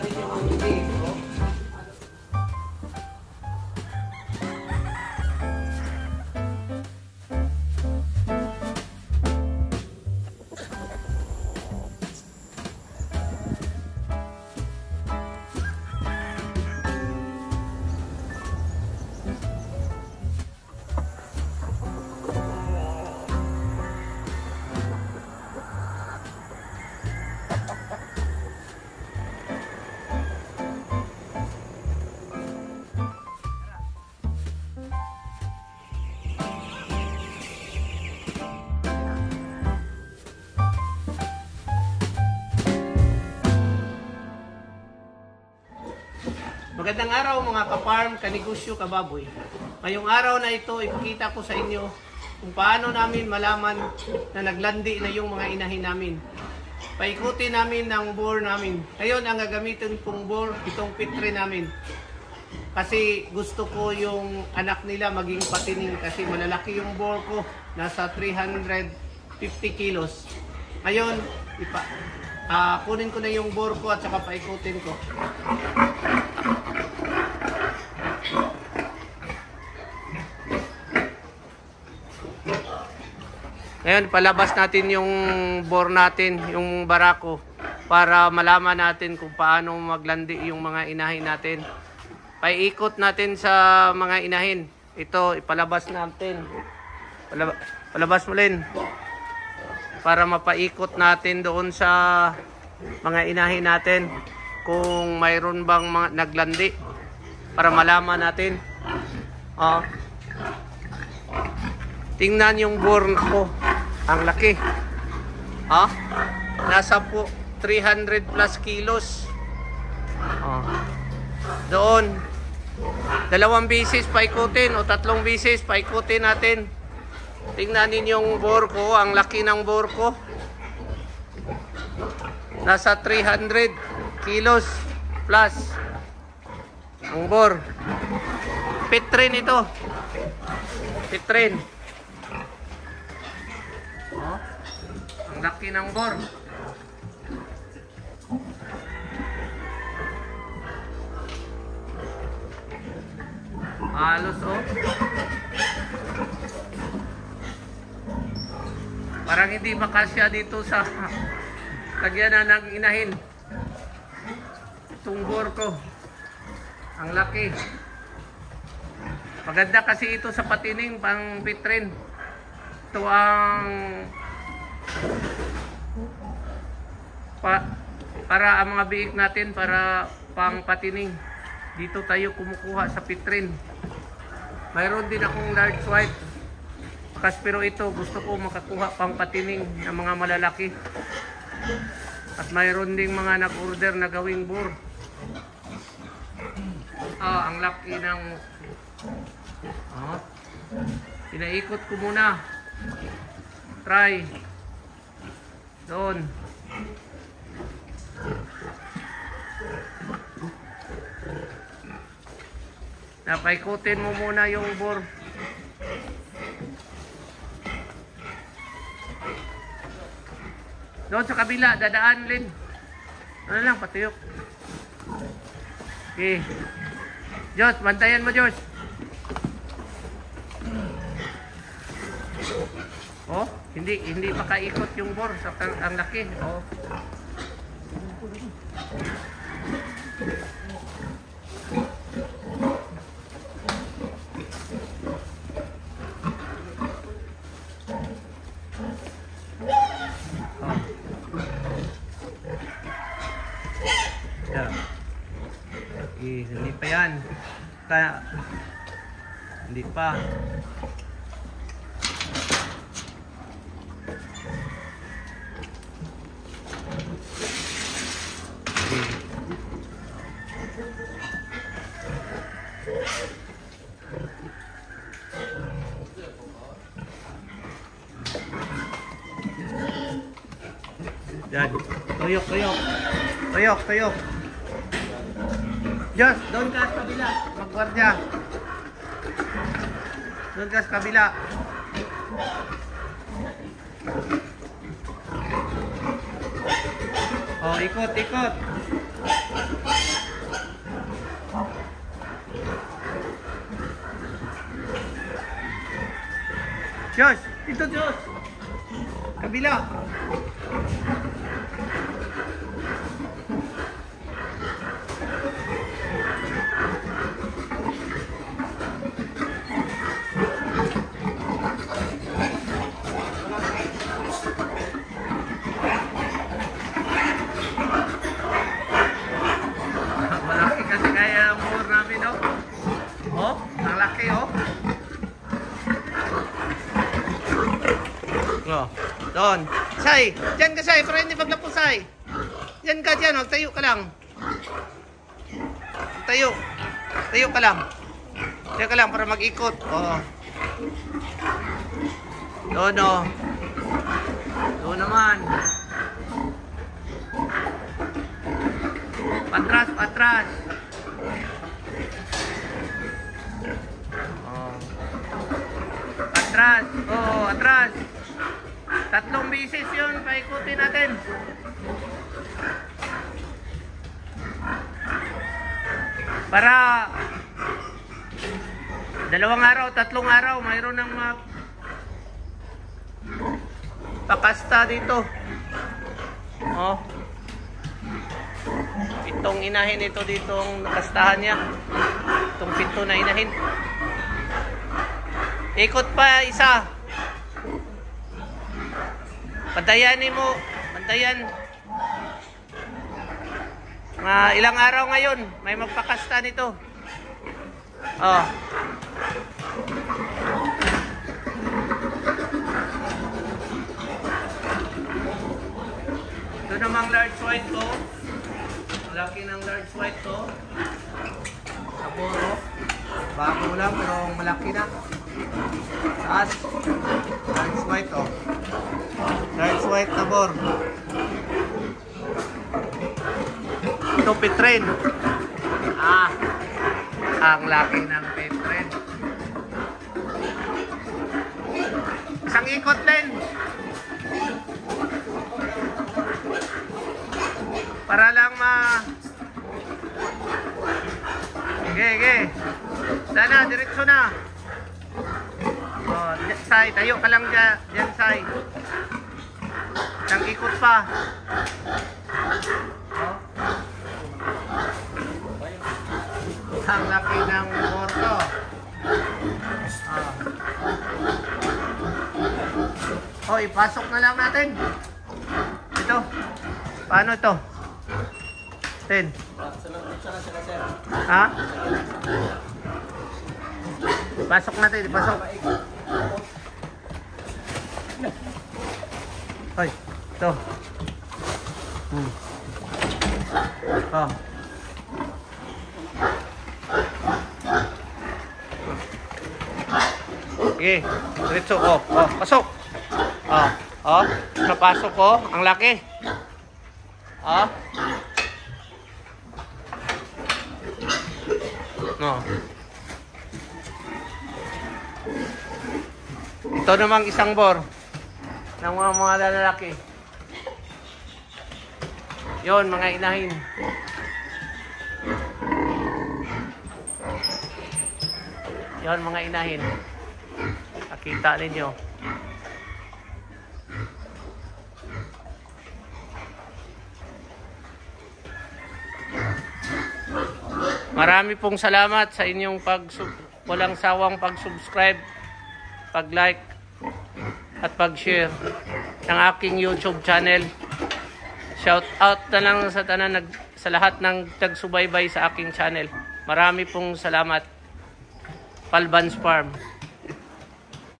natin yung hindi. Oh. Magandang araw mga ka-farm, kanegosyo, kababoy. Ngayong araw na ito, ipakita ko sa inyo kung paano namin malaman na naglandi na yung mga inahin namin. Paikutin namin ng bore namin. Ngayon, ang gagamitin kong bore, itong pitre namin. Kasi gusto ko yung anak nila maging patining kasi malalaki yung bore ko. Nasa 350 kilos. Ngayon, kunin ko na yung bore ko at saka paikutin ko. Ngayon, palabas natin yung bore natin, yung barako, para malaman natin kung paano maglandi yung mga inahin natin. Paiikot natin sa mga inahin. Ito, ipalabas natin. Palabas mo rin. Para mapaikot natin doon sa mga inahin natin kung mayroon bang mga naglandi. Para malaman natin. Tingnan yung bore ko. Ang laki. Nasa po 300 plus kilos. Doon. 2 bisis paikutin o 3 bisis paikutin natin. Tingnan ninyo yung bore ko. Ang laki ng bore ko. Nasa 300 kilos plus. Ang bore. Pitrin ito. Pitrin. Ang laki ng bore. Halos parang hindi makasya dito sa lagyan na ng inahin. Itong bore ko. Ang laki. Maganda kasi ito sa patining pang pitrin. Ito ang para ang mga biik natin para pang patining. Dito tayo kumukuha sa pitrin. Mayroon din akong large white. Pero ito gusto ko makakuha pang patining ng mga malalaki. At mayroon ding mga nag-order na gawing bore. Ang laki ng pinaikot ko muna. Try. Doon. Napaikutin mo muna yung bore. Doon sa kabila, dadaan din. Ano lang, patuyok. Okay. Diyos, bantayan mo, Diyos. Hindi makaikot yung bore sa ang laki. Hindi pa yan. Hindi pa. Yan. Tuyok, tuyok. Tuyok, tuyok. Diyos, doon ka sa kabila. Magwardya. Doon ka sa kabila. Oh, ikot, ikot. Josh, dito Josh. Kabila. Malaki kasi kaya ang moor namin, oh. Oh, ang laki, oh. Oh, doon. Say, dyan ka, Say, para hindi maglapo, Say. Dyan ka, dyan, tayo ka lang. Tayo. Tayo ka lang. Tayo ka lang para mag-ikot. Oh. Doon, oh. Doon naman. Patras, patras. Oh. Atras. Oh, atras. 3 bisis yun, paikutin natin. Para 2 araw, 3 araw, mayroon ng pakasta dito. Oh. 7 inahin ito dito ang nakastahan niya. Itong 7 na inahin. Ikot pa isa. Bantayanin mo. Bantayan. Ilang araw ngayon, may magpakasta nito. Oh. Ito namang large white ko. Malaki ng large white ko. Saboro. Bago lang pero malaki na. Taas. Large white, oh. Large white na bor. Ito pitren. Ang laki ng pitren. Isang ikot din. Para lang Sige. Sana, diretso na. Oh, Say, tayo ka lang dyan, Say. Isang ikot pa. Oh. Ang laki ng morto. Oh, ipasok na lang natin. Ito. Paano ito? 10. Ha? Ipasok natin, ipasok. Hoy, ito. Oh. Sige, diretso. Oh, pasok. Napasok ko. Ang laki. No. Ito namang isang bor ng mga lalaki. Yon, mga inahin. Yon, mga inahin. Nakita ninyo. Marami pong salamat sa inyong walang sawang pag-subscribe, pag-like, at pag-share ng aking YouTube channel. Shout out na lang sa lahat ng tagsubaybay sa aking channel. Marami pong salamat. Palbans Farm.